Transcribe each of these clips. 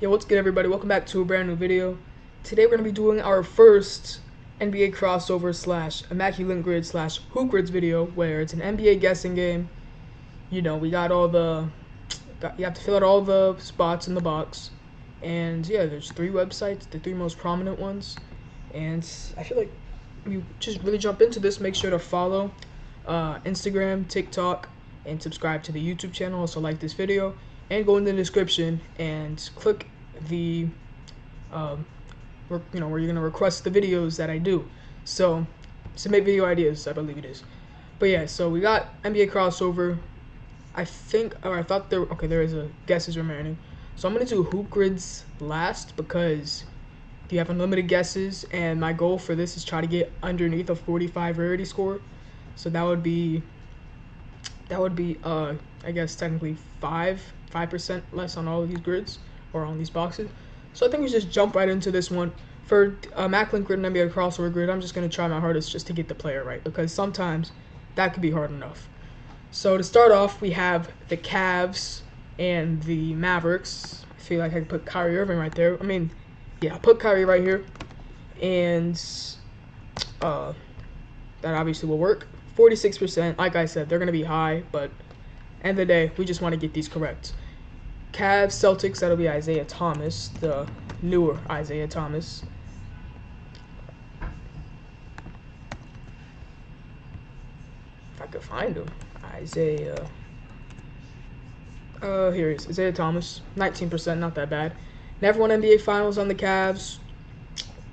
Yo, what's good, everybody? Welcome back to a brand new video. Today we're going to be doing our first NBA crossover slash immaculate grid slash hoop grids video, where it's an NBA guessing game. You know, we got all the, you have to fill out all the spots in the box, and yeah, there's 3 websites, the 3 most prominent ones, and I feel like you just really jump into this. Make sure to follow Instagram, TikTok, and subscribe to the YouTube channel. Also like this video, and go in the description and click the where you're gonna request the videos that I do. So submit video ideas, I believe it is. But yeah, so we got NBA crossover. I thought there is a guesses remaining. So I'm gonna do hoop grids last because you have unlimited guesses, and my goal for this is try to get underneath a 45 rarity score. So that would be I guess technically 5% less on all of these grids or on these boxes. So I think we just jump right into this one. For Macklin grid and NBA crossover grid, I'm just going to try my hardest just to get the player right, because sometimes that could be hard enough. So to start off, we have the Cavs and the Mavericks. I feel like I could put Kyrie Irving right there. I mean, yeah, I'll put Kyrie right here. And that obviously will work. 46%, like I said, they're going to be high, but end of the day, we just want to get these correct. Cavs, Celtics, that'll be Isaiah Thomas, the newer Isaiah Thomas. If I could find him. Isaiah. Here he is. Isaiah Thomas, 19%, not that bad. Never won NBA Finals on the Cavs.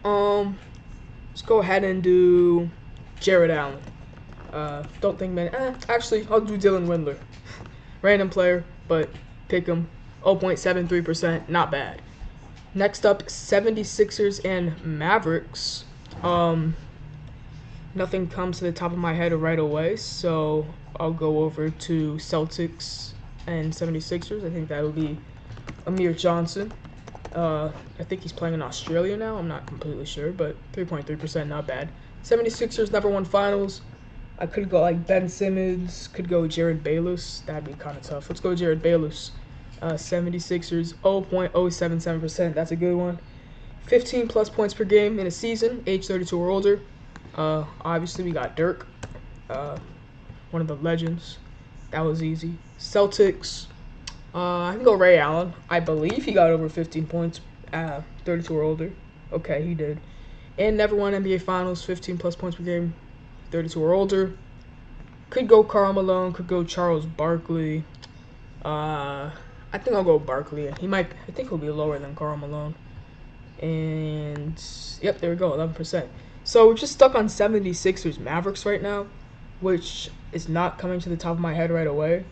Let's go ahead and do Jared Allen. Don't think many. Actually, I'll do Dylan Windler. Random player, but pick him. 0.73%, not bad. Next up, 76ers and Mavericks. Nothing comes to the top of my head right away, so I'll go over to Celtics and 76ers. I think that'll be Amir Johnson. I think he's playing in Australia now. I'm not completely sure, but 3.3%, not bad. 76ers never won finals. I could go like Ben Simmons, could go Jared Bayless. That'd be kind of tough. Let's go Jared Bayless. 76ers, 0.077%. That's a good one. 15 plus points per game in a season, age 32 or older. Obviously, we got Dirk, one of the legends. That was easy. Celtics, I can go Ray Allen. I believe he got over 15 points, 32 or older. Okay, he did. And never won NBA Finals, 15 plus points per game, 32 or older. Could go Karl Malone, could go Charles Barkley. I think I'll go Barkley. I think he'll be lower than Karl Malone. And yep, there we go, 11%. So we're just stuck on 76ers Mavericks right now, which is not coming to the top of my head right away.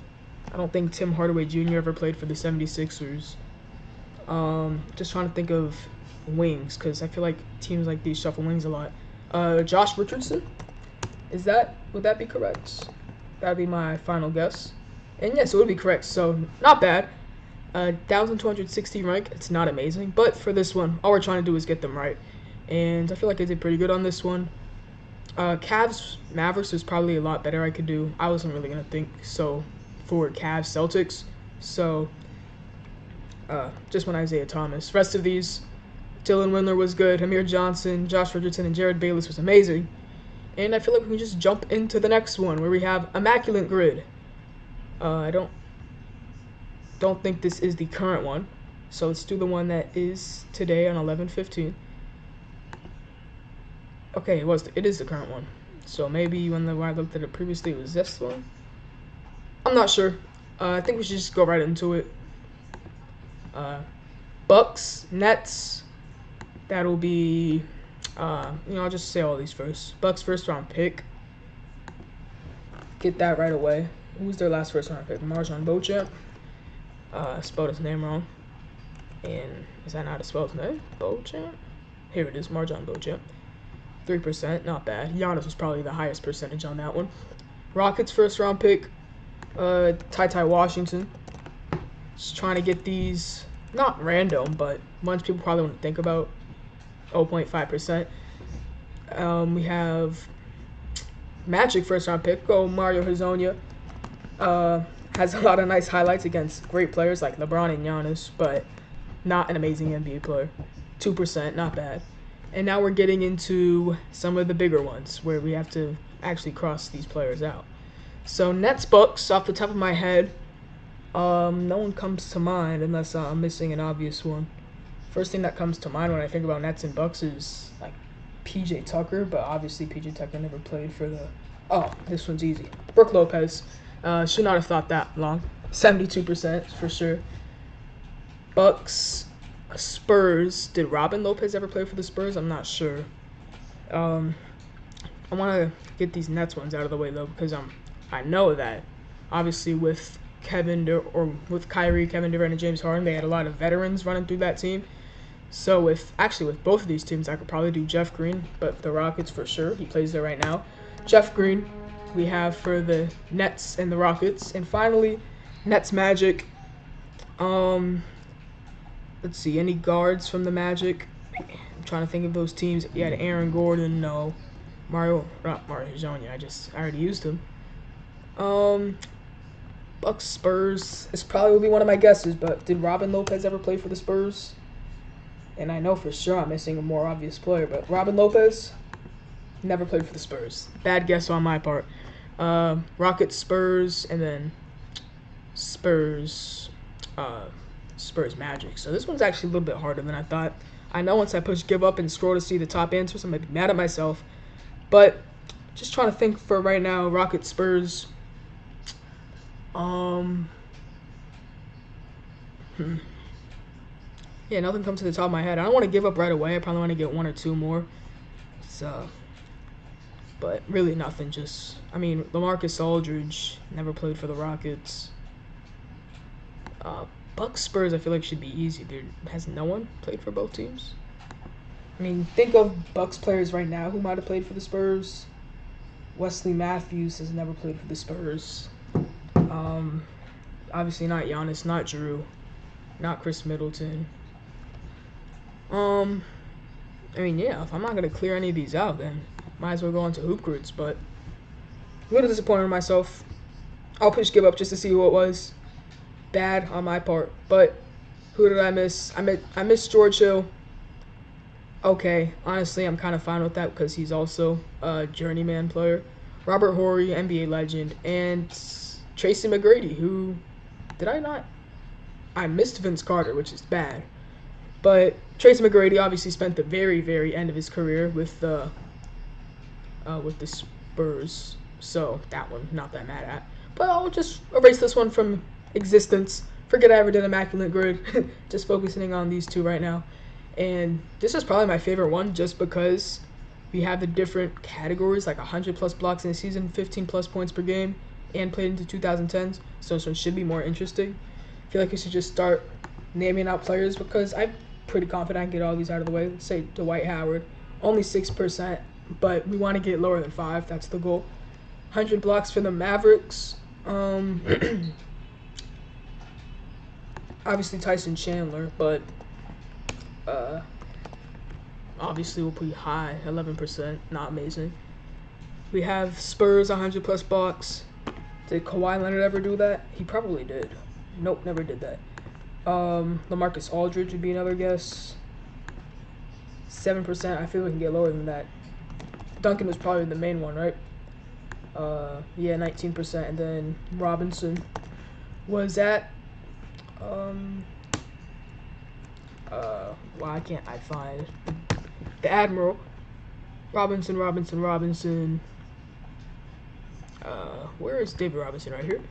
I don't think Tim Hardaway Jr. ever played for the 76ers. Just trying to think of wings, because I feel like teams like these shuffle wings a lot. Josh Richardson? Would that be correct? That'd be my final guess. And yes, it would be correct, so not bad. 1,260 rank, it's not amazing, but for this one, all we're trying to do is get them right. And I feel like I did pretty good on this one. Cavs, Mavericks is probably a lot better I could do. I wasn't really going to think so for Cavs, Celtics. So, just went Isaiah Thomas. Rest of these, Dylan Windler was good, Amir Johnson, Josh Richardson, and Jared Bayless was amazing. And I feel like we can just jump into the next one, where we have Immaculate Grid. I don't think this is the current one, so let's do the one that is today on 11/15. Okay, it is the current one. So maybe when I looked at it previously, it was this one. I'm not sure. I think we should just go right into it. Bucks, Nets. That'll be, I'll just say all these first. Bucks first round pick. Get that right away. Who's their last first round pick? MarJon Beauchamp. Spelled his name wrong. And is that not how to spell his name? Beauchamp? Here it is, MarJon Beauchamp. 3%, not bad. Giannis was probably the highest percentage on that one. Rockets first round pick. Ty Washington. Just trying to get these, not random, but ones people probably wouldn't think about. 0.5%. We have Magic first round pick. Go Mario Hezonja. Has a lot of nice highlights against great players like LeBron and Giannis, but not an amazing NBA player. 2%, not bad. And now we're getting into some of the bigger ones where we have to actually cross these players out. So Nets Bucks, off the top of my head, no one comes to mind unless I'm missing an obvious one. First thing that comes to mind when I think about Nets and Bucks is like PJ Tucker, but obviously PJ Tucker never played for the. Oh, this one's easy. Brook Lopez. Should not have thought that long. 72% for sure. Bucks, Spurs. Did Robin Lopez ever play for the Spurs? I'm not sure. I want to get these Nets ones out of the way though because I know that obviously with with Kyrie, Kevin Durant, and James Harden, they had a lot of veterans running through that team. So with both of these teams, I could probably do Jeff Green, but the Rockets for sure. He plays there right now. Jeff Green, we have for the Nets and the Rockets, and finally, Nets Magic. Let's see, any guards from the Magic? I'm trying to think of those teams. You had Aaron Gordon, no. Not Mario Hezonja. I already used him. Bucks, Spurs. This probably would be one of my guesses, but did Robin Lopez ever play for the Spurs? And I know for sure I'm missing a more obvious player, but Robin Lopez never played for the Spurs. Bad guess on my part. Rockets, Spurs, and then Spurs Magic. So this one's actually a little bit harder than I thought. I know once I push give up and scroll to see the top answers, I'm going to be mad at myself. But just trying to think for right now, Rockets, Spurs. Yeah, nothing comes to the top of my head. I don't want to give up right away. I probably want to get one or two more. So, but really nothing. LaMarcus Aldridge never played for the Rockets. Bucks Spurs I feel like should be easy. Has no one played for both teams? I mean, think of Bucks players right now who might have played for the Spurs. Wesley Matthews has never played for the Spurs. Obviously not Giannis, not Drew, not Chris Middleton. I mean, yeah, if I'm not going to clear any of these out, then might as well go on to Hoop Grids, but a little disappointed in myself. I'll push give up just to see who it was. Bad on my part, but who did I miss? I missed George Hill. Okay, honestly, I'm kind of fine with that because he's also a journeyman player. Robert Horry, NBA legend, and Tracy McGrady, who, did I not? I missed Vince Carter, which is bad. But Tracy McGrady obviously spent the very, very end of his career with the Spurs, so that one, not that mad at. But I'll just erase this one from existence. Forget I ever did Immaculate Grid. Just focusing on these two right now. And this is probably my favorite one just because we have the different categories, like 100-plus blocks in a season, 15-plus points per game, and played into 2010s. So this one should be more interesting. I feel like we should just start naming out players because I'm pretty confident I can get all these out of the way. Let's say Dwight Howard, only 6%, but we want to get lower than 5. That's the goal. 100 blocks for the Mavericks. Obviously Tyson Chandler, but obviously we'll put high, 11%, not amazing. We have Spurs, 100-plus blocks. Did Kawhi Leonard ever do that? He probably did. Nope, never did that. LaMarcus Aldridge would be another guess. 7%. I feel we can get lower than that. Duncan was probably the main one, right? Yeah, 19%. And then Robinson was at why can't I find the Admiral? Robinson. Where is David Robinson? Right here.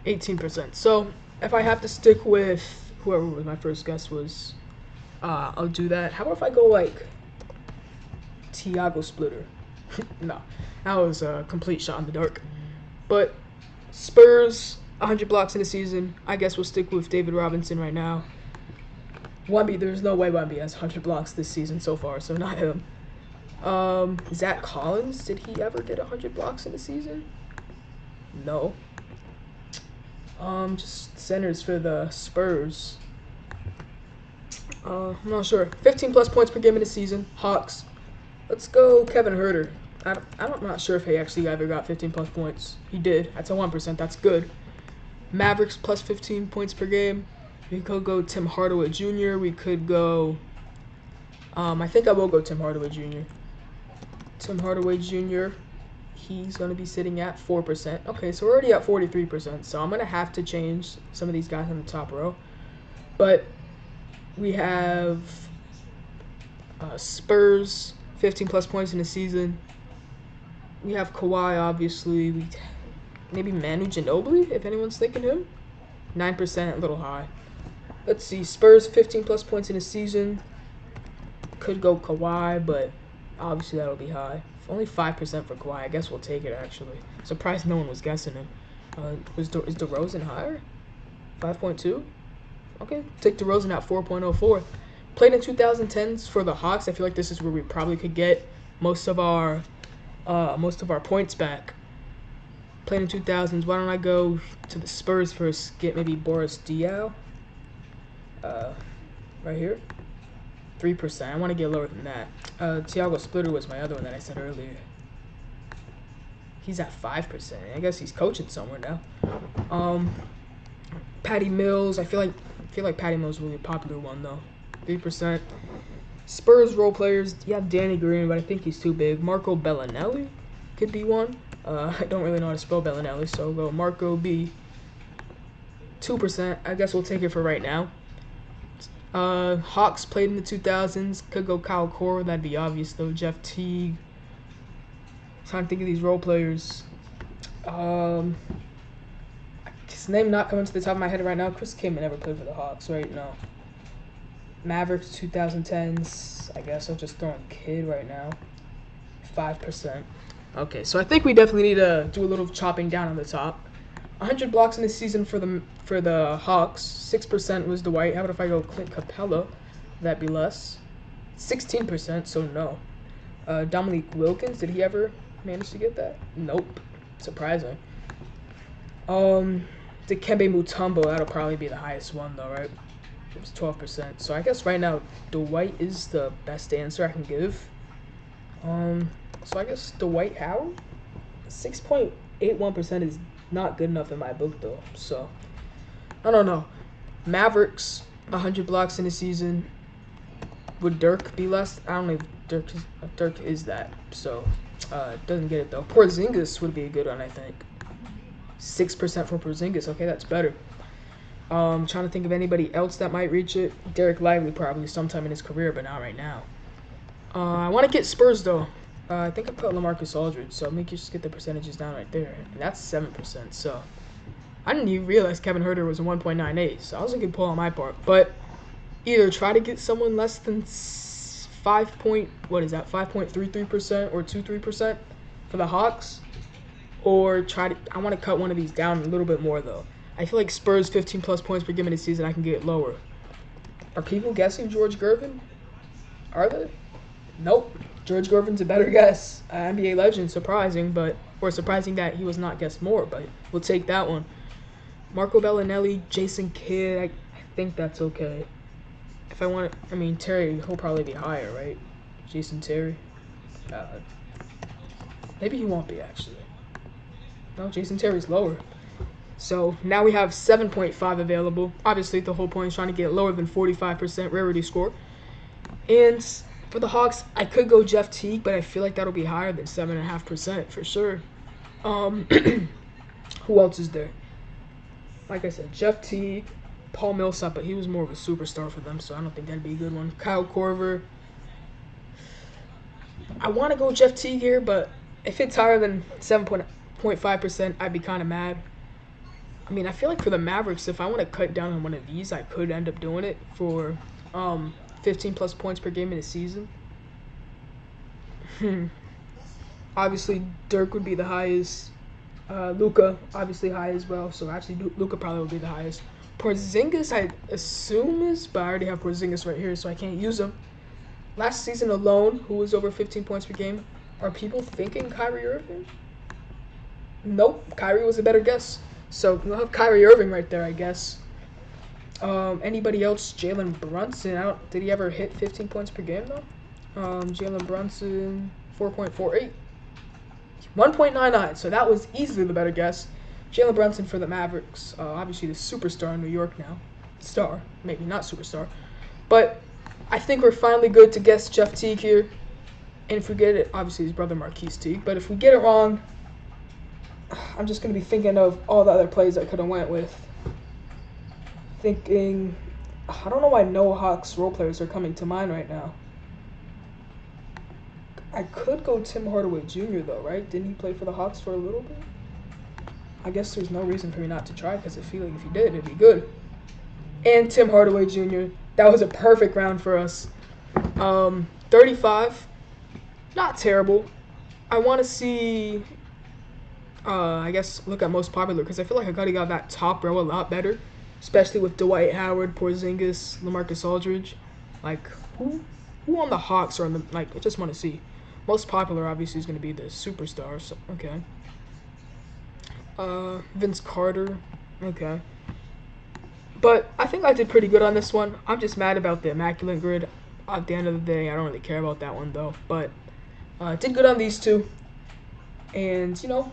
18%. So if I have to stick with whoever was my first guess was, I'll do that. How about if I go like Tiago Splitter? No, that was a complete shot in the dark. But Spurs, 100 blocks in a season. I guess we'll stick with David Robinson right now. Wemby, there's no way Wemby has 100 blocks this season so far, so not him. Zach Collins, did he ever get 100 blocks in a season? No. Just centers for the Spurs. I'm not sure. 15-plus points per game in a season. Hawks. Let's go Kevin Huerter. I'm not sure if he actually ever got 15-plus points. He did. That's a 1%. That's good. Mavericks plus 15 points per game. We could go Tim Hardaway Jr. We could go. I think I will go Tim Hardaway Jr. Tim Hardaway Jr. He's going to be sitting at 4%. Okay, so we're already at 43%. So I'm going to have to change some of these guys on the top row. But we have Spurs, 15 plus points in the season. We have Kawhi, obviously. Maybe Manu Ginobili, if anyone's thinking him. 9%, a little high. Let's see, Spurs, 15 plus points in the season. Could go Kawhi, but obviously that'll be high. Only 5% for Kawhi. I guess we'll take it, actually. Surprised no one was guessing him. Is DeRozan higher? 5.2? Okay, take DeRozan at 4.04. Played in 2010s for the Hawks. I feel like this is where we probably could get most of our points back. Played in 2000s. Why don't I go to the Spurs first? Get maybe Boris Diaw. Right here. 3%. I want to get lower than that. Thiago Splitter was my other one that I said earlier. He's at 5%. I guess he's coaching somewhere now. Patty Mills. I feel like Patty Mills will be a popular one though. 3%. Spurs role players. You have Danny Green, but I think he's too big. Marco Bellinelli could be one. I don't really know how to spell Bellinelli, so we'll go Marco B. 2%. I guess we'll take it for right now. Hawks played in the 2000s. Could go Kyle Korver. That'd be obvious though. Jeff Teague. Trying to think of these role players. His name not coming to the top of my head right now. Chris Kaman never played for the Hawks, right? No. Mavericks 2010s. I guess I'll just throw in Kid right now. 5%. Okay, so I think we definitely need to do a little chopping down on the top. 100 blocks in the season for the Hawks. 6% was Dwight. How about if I go Clint Capella? That'd be less. 16%, so no. Dominique Wilkins, did he ever manage to get that? Nope. Surprising. Dikembe Mutombo, that'll probably be the highest one though, right? It was 12%. So I guess right now Dwight is the best answer I can give. So I guess Dwight Howard? 6.81% is not good enough in my book though. So I don't know. Mavericks, 100 blocks in a season. Would Dirk be less? I don't know if Dirk is that. So doesn't get it though. Porzingis would be a good one, I think. 6% for Porzingis. Okay, that's better. Trying to think of anybody else that might reach it. Derek Lively probably sometime in his career, but not right now. I want to get Spurs though. I think I put LaMarcus Aldridge, so let me just get the percentages down right there. And that's 7%. So I didn't even realize Kevin Huerter was a 1.98. So that was a good pull on my part. But either try to get someone less than 5.33% or 23% for the Hawks, or I want to cut one of these down a little bit more though. I feel like Spurs 15 plus points per game in the season, I can get lower. Are people guessing George Gervin? Are they? Nope. George Gervin's a better guess. NBA legend, surprising that he was not guessed more, but we'll take that one. Marco Bellinelli, Jason Kidd, I think that's okay. If I want to, Terry, he'll probably be higher, right? Jason Terry. Maybe he won't be, actually. No, Jason Terry's lower. So now we have 7.5 available. Obviously, the whole point is trying to get lower than 45% rarity score. And for the Hawks, I could go Jeff Teague, but I feel like that'll be higher than 7.5% for sure. Who else is there? Like I said, Jeff Teague, Paul Millsap, but he was more of a superstar for them, so I don't think that'd be a good one. Kyle Korver. I want to go Jeff Teague here, but if it's higher than 7.5%, I'd be kind of mad. I feel like for the Mavericks, if I want to cut down on one of these, I could end up doing it for 15 plus points per game in a season. Obviously, Dirk would be the highest. Luka, obviously high as well. So actually, Luka probably would be the highest. Porzingis, I assume is, but I already have Porzingis right here, so I can't use him. Last season alone, who was over 15 points per game? Are people thinking Kyrie Irving? Nope, Kyrie was a better guess. So we'll have Kyrie Irving right there, I guess. Anybody else? Jalen Brunson. Did he ever hit 15 points per game though? Jalen Brunson, 4.48. 1.99. So that was easily the better guess. Jalen Brunson for the Mavericks. Obviously the superstar in New York now. star, maybe not superstar. But I think we're finally good to guess Jeff Teague here. And if we get it, obviously his brother Marquise Teague. But if we get it wrong, I'm just going to be thinking of all the other plays I could have went with. Thinking, I don't know why no Hawks role players are coming to mind right now. I could go Tim Hardaway Jr. though, right? Didn't he play for the Hawks for a little bit? I guess there's no reason for me not to try because I feel like if he did, it'd be good. And Tim Hardaway Jr. That was a perfect round for us. 35, not terrible. I want to see, I guess, look at most popular because I feel like I gotta got that top row a lot better, especially with Dwight Howard, Porzingis, LaMarcus Aldridge. Like, who on the Hawks are on the, like, I just want to see. Most popular, obviously, is going to be the superstars. So, okay. Vince Carter. Okay. But I think I did pretty good on this one. I'm just mad about the Immaculate Grid. At the end of the day, I don't really care about that one, though. But did good on these two. And, you know,